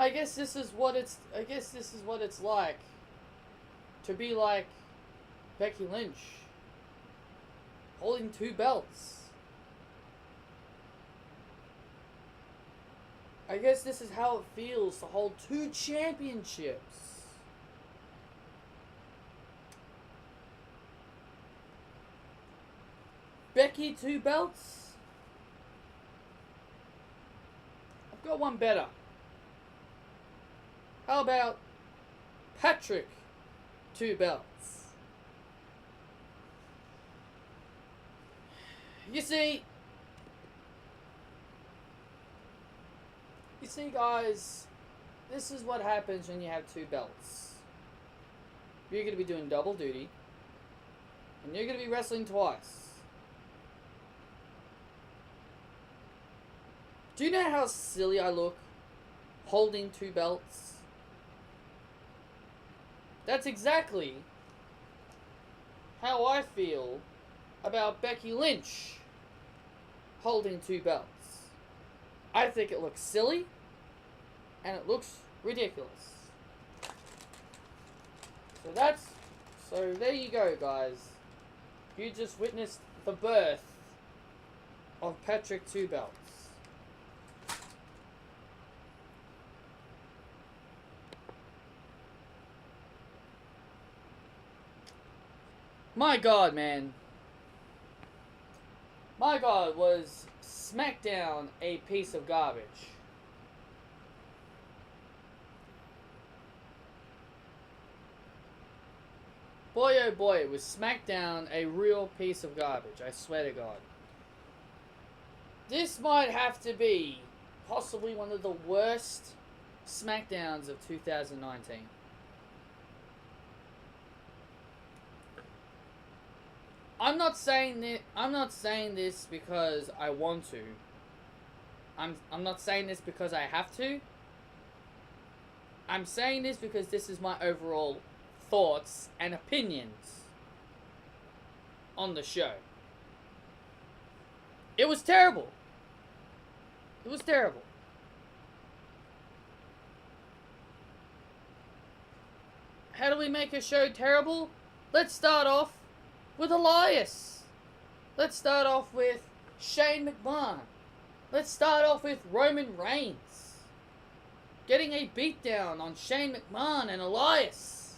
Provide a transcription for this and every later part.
I guess this is what it's like to be like Becky Lynch, holding 2 belts. I guess this is how it feels to hold 2 championships. Becky, 2 belts? I've got one better. How about Patrick, 2 belts? You see, guys, this is what happens when you have 2 belts. You're going to be doing double duty, and you're going to be wrestling twice. Do you know how silly I look holding 2 belts? That's exactly how I feel about Becky Lynch holding 2 belts. I think it looks silly, and it looks ridiculous. So there you go, guys. You just witnessed the birth of Patrick 2 belts. My God, man. My God, was Smackdown a piece of garbage? Boy, oh boy, was Smackdown a real piece of garbage, I swear to God. This might have to be possibly one of the worst Smackdowns of 2019. I'm not saying this because I want to. I'm not saying this because I have to. I'm saying this because this is my overall thoughts and opinions on the show. It was terrible. It was terrible. How do we make a show terrible? Let's start off with Elias. Let's start off with Shane McMahon. Let's start off with Roman Reigns getting a beatdown on Shane McMahon and Elias.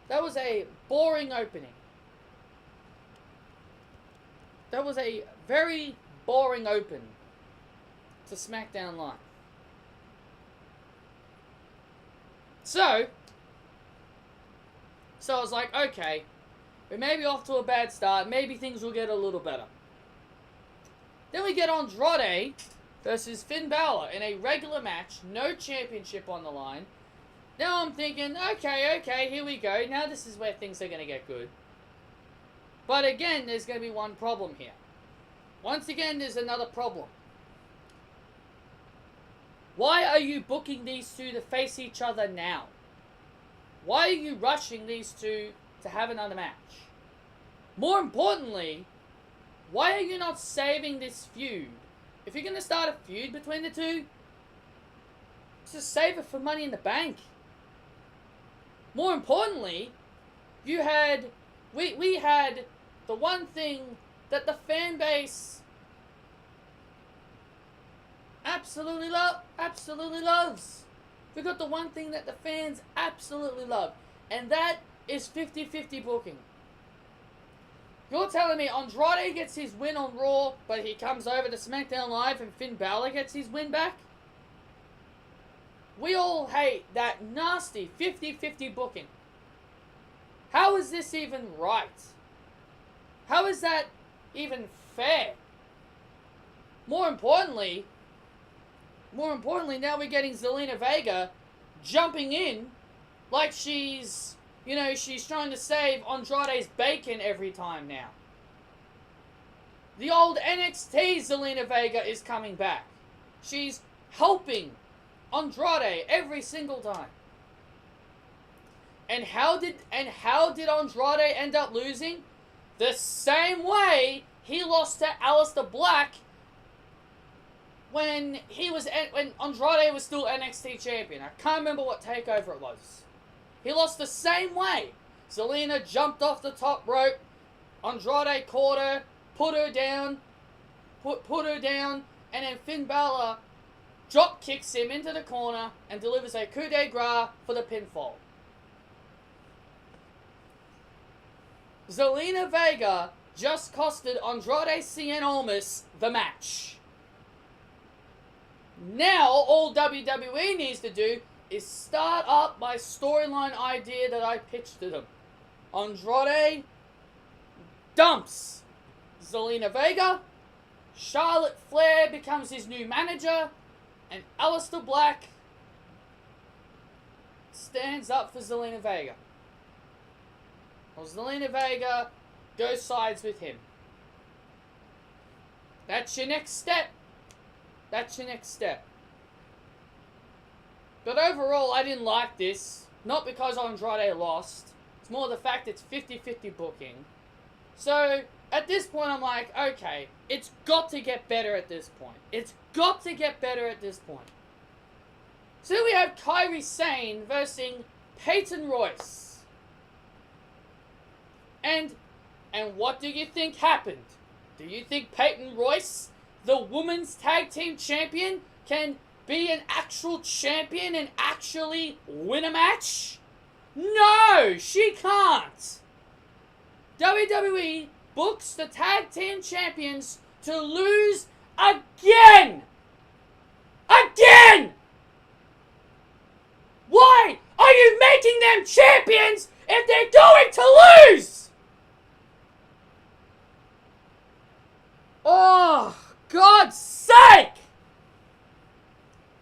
That was a boring opening. That was a very boring open to SmackDown Live. So I was like, okay, we may be off to a bad start. Maybe things will get a little better. Then we get Andrade versus Finn Bálor in a regular match. No championship on the line. Now I'm thinking, okay, here we go. Now this is where things are going to get good. But again, there's going to be one problem here. Once again, there's another problem. Why are you booking these two to face each other now? Why are you rushing these two to have another match? More importantly, why are you not saving this feud? If you're going to start a feud between the two, just save it for Money in the Bank. More importantly, we had the one thing that the fan base absolutely loves. We got the one thing that the fans absolutely love, and that is 50-50 booking. You're telling me Andrade gets his win on Raw, but he comes over to SmackDown Live and Finn Bálor gets his win back? We all hate that nasty 50-50 booking. How is this even right? How is that even fair? More importantly, now we're getting Zelina Vega jumping in like she's trying to save Andrade's bacon every time now. The old NXT Zelina Vega is coming back. She's helping Andrade every single time. And how did Andrade end up losing? The same way he lost to Aleister Black when Andrade was still NXT champion. I can't remember what takeover it was. He lost the same way. Zelina jumped off the top rope. Andrade caught her, put her down, and then Finn Balor drop kicks him into the corner and delivers a coup de grace for the pinfall. Zelina Vega just costed Andrade Cien Almas the match. Now, all WWE needs to do is start up my storyline idea that I pitched to them. Andrade dumps Zelina Vega, Charlotte Flair becomes his new manager, and Aleister Black stands up for Zelina Vega. Or Zelina Vega goes sides with him. That's your next step. That's your next step. But overall, I didn't like this. Not because Andrade lost. It's more the fact it's 50-50 booking. So, at this point, I'm like, okay, it's got to get better at this point. It's got to get better at this point. So we have Kairi Sane versus Peyton Royce. And what do you think happened? Do you think Peyton Royce, the women's tag team champion, can be an actual champion and actually win a match? No, she can't. WWE books the tag team champions to lose again. Again! Why are you making them champions if they're going to lose? Oh, God's sake!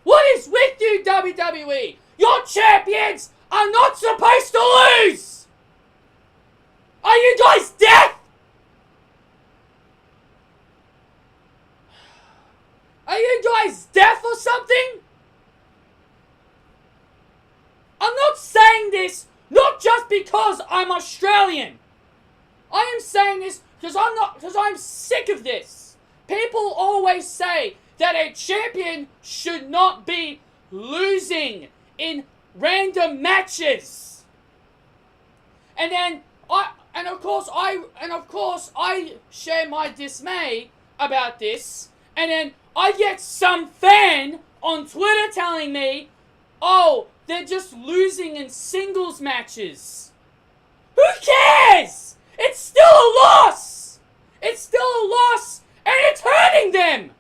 What is with you, WWE? Your champions are not supposed to lose! Are you guys deaf? Are you guys deaf or something? I'm not saying this not just because I'm Australian. I am saying this because I'm sick of this. People always say that a champion should not be losing in random matches. And then of course I share my dismay about this, and then I get some fan on Twitter telling me, oh, they're just losing in singles matches. Who cares? It's still a loss! It's still a loss, and it's hurting them!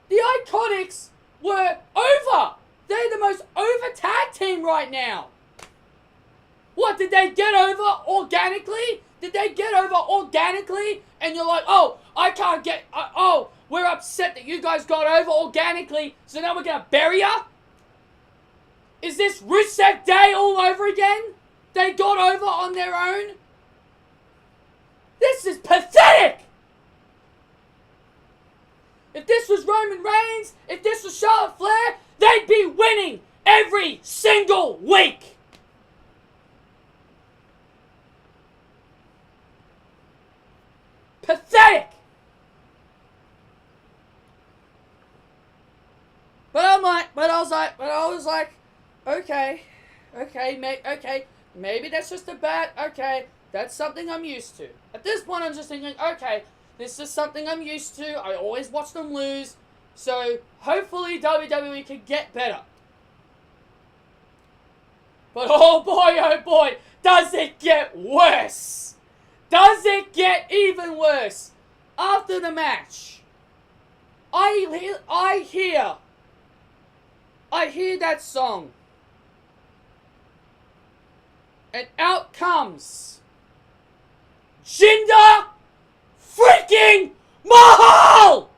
The IIconics were over! They're the most over tag team right now! What, did they get over organically? Did they get over organically? And you're like, oh, I can't get, we're upset that you guys got over organically, so now we're gonna bury ya? Is this Rusev Day all over again? They got over on their own? This is pathetic! If this was Roman Reigns, if this was Charlotte Flair, they'd be winning every single week! Pathetic! But I was like, okay, maybe that's just a bad, okay, that's something I'm used to. At this point, I'm just thinking, okay, this is something I'm used to. I always watch them lose, so hopefully WWE can get better. But oh boy, does it get worse! Does it get even worse? After the match, I hear that song. And out comes Jinder freaking Mahal!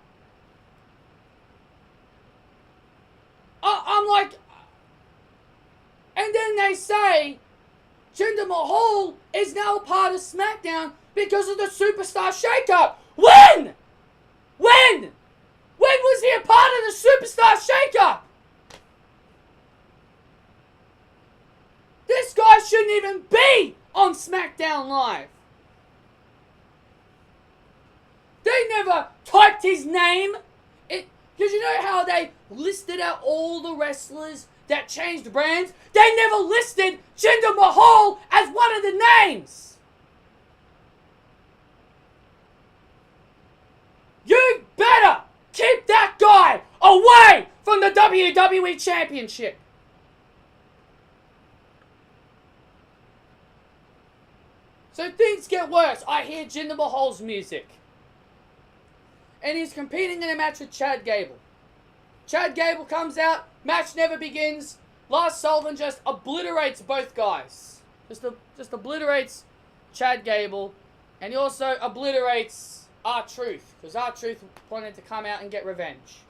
I'm like, and then they say Jinder Mahal is now part of Smackdown because of the Superstar Shakeup. When? When was he a part of the Superstar Shakeup? This guy shouldn't even be on SmackDown Live. They They never typed his name. Because you know how they listed out all the wrestlers that changed brands? They never listed Jinder Mahal as one of the names. You better keep that guy away from the WWE Championship. So things get worse. I hear Jinder Mahal's music. And he's competing in a match with Chad Gable. Chad Gable comes out. Match never begins. Lars Sullivan just obliterates both guys. Just obliterates Chad Gable. And he also obliterates R-Truth. Because R-Truth wanted to come out and get revenge.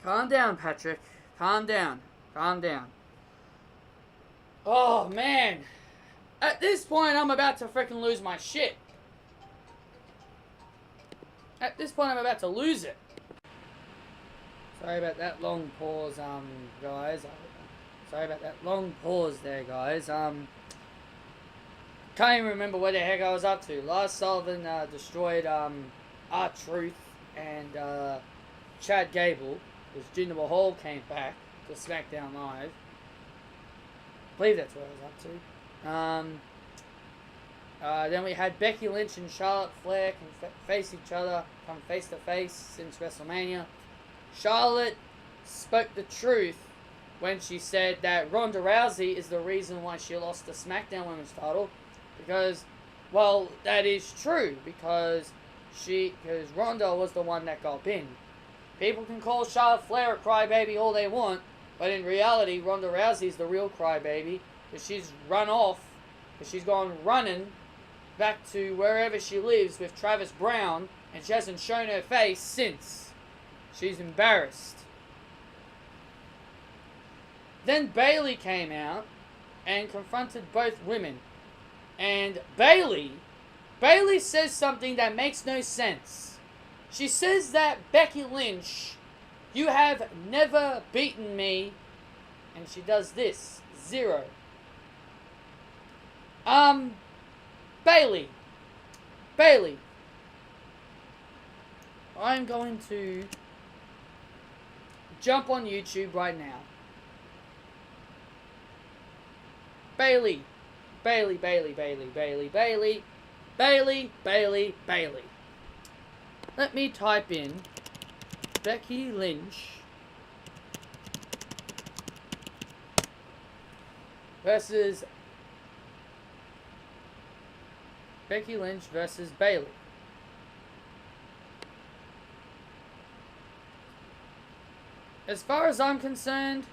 Calm down, Patrick. Calm down. Calm down. Oh, man. At this point, I'm about to freaking lose my shit. At this point, I'm about to lose it. Sorry about that long pause, guys. Sorry about that long pause there, guys. Can't even remember what the heck I was up to. Lars Sullivan destroyed R-Truth and Chad Gable, because Jinder Mahal came back to Smackdown Live. I believe that's what I was up to. Then we had Becky Lynch and Charlotte Flair face each other, come face to face since WrestleMania. Charlotte spoke the truth when she said that Ronda Rousey is the reason why she lost the SmackDown Women's title. Because, well, that is true. Because Ronda was the one that got pinned. People can call Charlotte Flair a crybaby all they want, but in reality, Ronda Rousey is the real crybaby. Because she's run off, because she's gone running back to wherever she lives with Travis Brown, and she hasn't shown her face since. She's embarrassed. Then Bayley came out and confronted both women. And Bayley says something that makes no sense. She says that, Becky Lynch, you have never beaten me. And she does this. 0. Bayley, I'm going to jump on YouTube right now. Bayley. Let me type in Becky Lynch versus Bayley. As far as I'm concerned,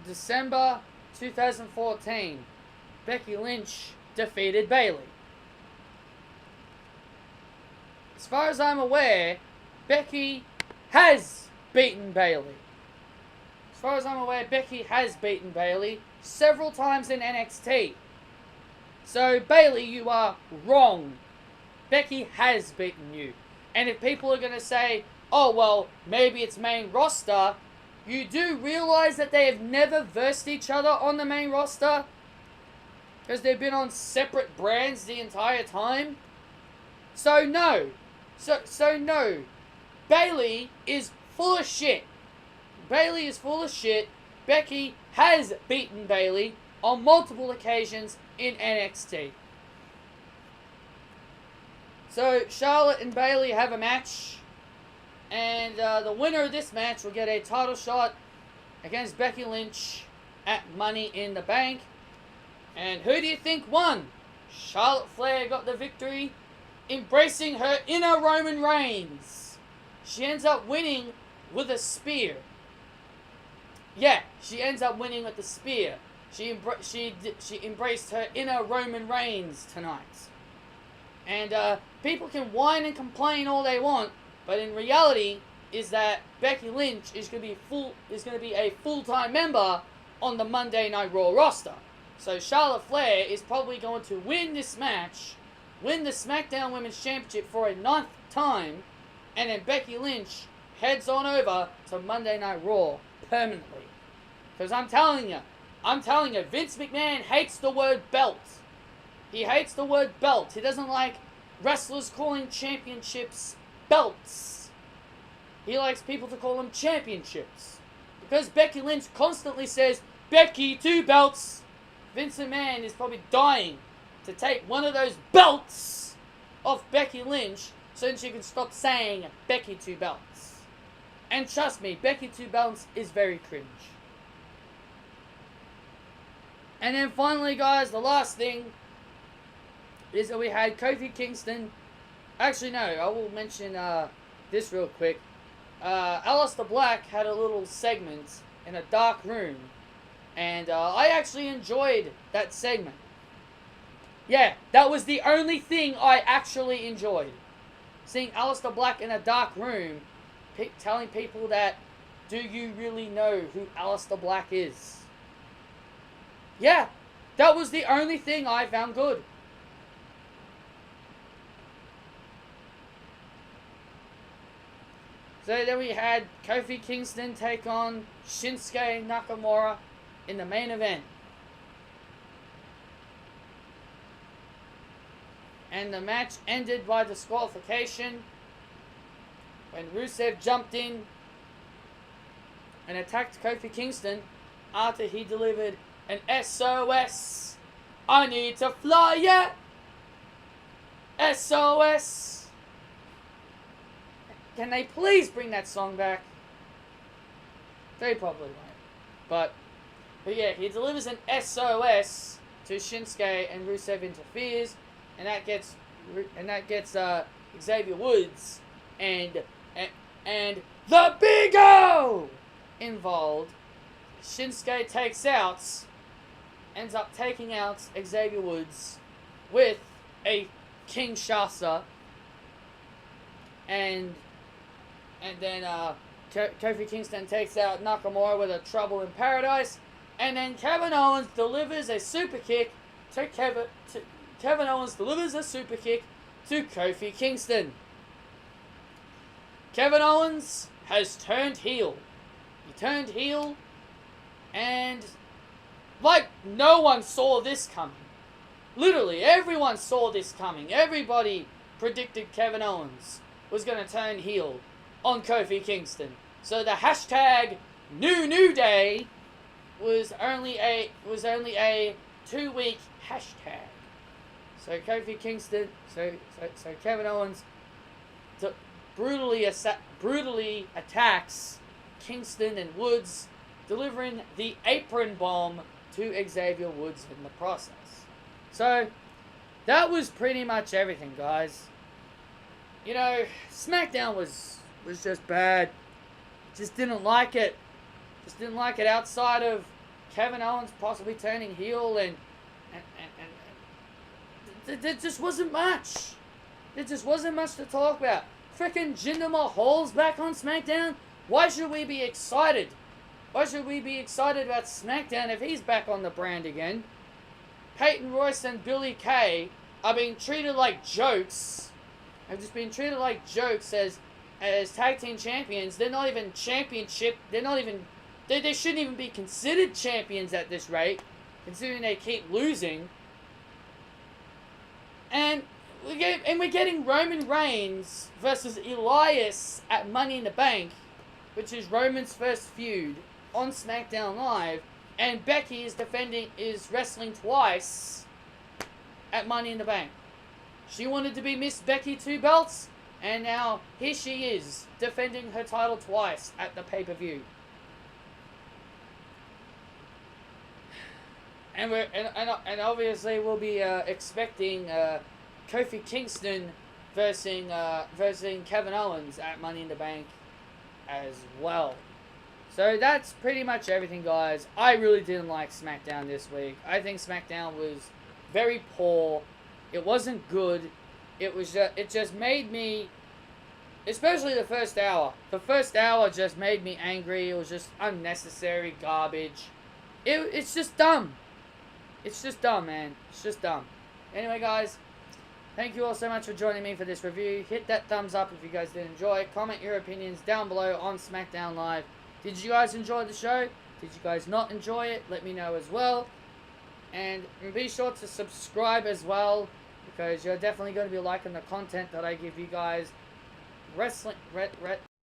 December 2014, Becky Lynch defeated Bayley. As far as I'm aware, Becky has beaten Bayley. As far as I'm aware, Becky has beaten Bayley several times in NXT. So, Bayley, you are wrong. Becky has beaten you. And if people are going to say, oh, well, maybe it's main roster, you do realize that they have never versed each other on the main roster? Because they've been on separate brands the entire time? So, no. So no. Bayley is full of shit. Bayley is full of shit. Becky has beaten Bayley on multiple occasions in NXT. So, Charlotte and Bayley have a match. And the winner of this match will get a title shot against Becky Lynch at Money in the Bank. And who do you think won? Charlotte Flair got the victory, embracing her inner Roman Reigns. She ends up winning with a spear. Yeah, she ends up winning with the spear. She embraced her inner Roman Reigns tonight. And people can whine and complain all they want, but in reality is that Becky Lynch is going to be a full-time member on the Monday Night Raw roster. So Charlotte Flair is probably going to win this match, win the SmackDown Women's Championship for a 9th time, and then Becky Lynch heads on over to Monday Night Raw permanently. Because I'm telling you, Vince McMahon hates the word belt. He hates the word belt. He doesn't like wrestlers calling championships belts. He likes people to call them championships. Because Becky Lynch constantly says, Becky, 2 belts. Vince McMahon is probably dying to take one of those belts off Becky Lynch so that she can stop saying Becky 2 belts. And trust me, Becky 2 belts is very cringe. And then finally, guys, the last thing is that we had Kofi Kingston. Actually, no, I will mention this real quick. Aleister Black had a little segment in a dark room. And I actually enjoyed that segment. Yeah, that was the only thing I actually enjoyed. Seeing Aleister Black in a dark room, telling people that, do you really know who Aleister Black is? Yeah, that was the only thing I found good. So then we had Kofi Kingston take on Shinsuke Nakamura in the main event. And the match ended by disqualification when Rusev jumped in and attacked Kofi Kingston after he delivered an SOS. I need to fly, yeah. SOS. Can they please bring that song back? They probably won't. But yeah, he delivers an SOS to Shinsuke and Rusev interferes, and that gets Xavier Woods and the Big O involved. Shinsuke ends up taking out Xavier Woods with a Kinshasa, and then Kofi Kingston takes out Nakamura with a Trouble in Paradise, and then Kevin Owens delivers a super kick to Kevin Owens delivers a super kick to Kofi Kingston. Kevin Owens has turned heel. He turned heel, and like no one saw this coming. Literally, everyone saw this coming. Everybody predicted Kevin Owens was going to turn heel on Kofi Kingston. So the hashtag New Day was only a 2-week hashtag. So Kofi Kingston, so Kevin Owens brutally attacks Kingston and Woods, delivering the apron bomb to Xavier Woods in the process. So that was pretty much everything, guys. You know, SmackDown was just bad. Just didn't like it. Just didn't like it outside of Kevin Owens possibly turning heel and there just wasn't much. There just wasn't much to talk about. Frickin' Jinder Mahal's back on SmackDown. Why should we be excited? Why should we be excited about SmackDown if he's back on the brand again? Peyton Royce and Billy Kay are being treated like jokes. Have just been treated like jokes as tag team champions. They're not even championship. They're not even. They shouldn't even be considered champions at this rate, considering they keep losing. And we're getting Roman Reigns versus Elias at Money in the Bank, which is Roman's first feud on SmackDown Live, and Becky is wrestling twice at Money in the Bank. She wanted to be Miss Becky 2 belts, and now here she is defending her title twice at the pay-per-view. And obviously we'll be expecting Kofi Kingston versus Kevin Owens at Money in the Bank as well. So that's pretty much everything, guys. I really didn't like SmackDown this week. I think SmackDown was very poor. It wasn't good. It just made me, especially the first hour. The first hour just made me angry. It was just unnecessary garbage. It's just dumb. It's just dumb, man. It's just dumb. Anyway, guys, Thank you all so much for joining me for this review. Hit that thumbs up if you guys did enjoy. Comment your opinions down below on Smackdown Live. Did you guys enjoy the show? Did you guys not enjoy it? Let me know as well. And be sure to subscribe as well, because you're definitely going to be liking the content that I give you guys.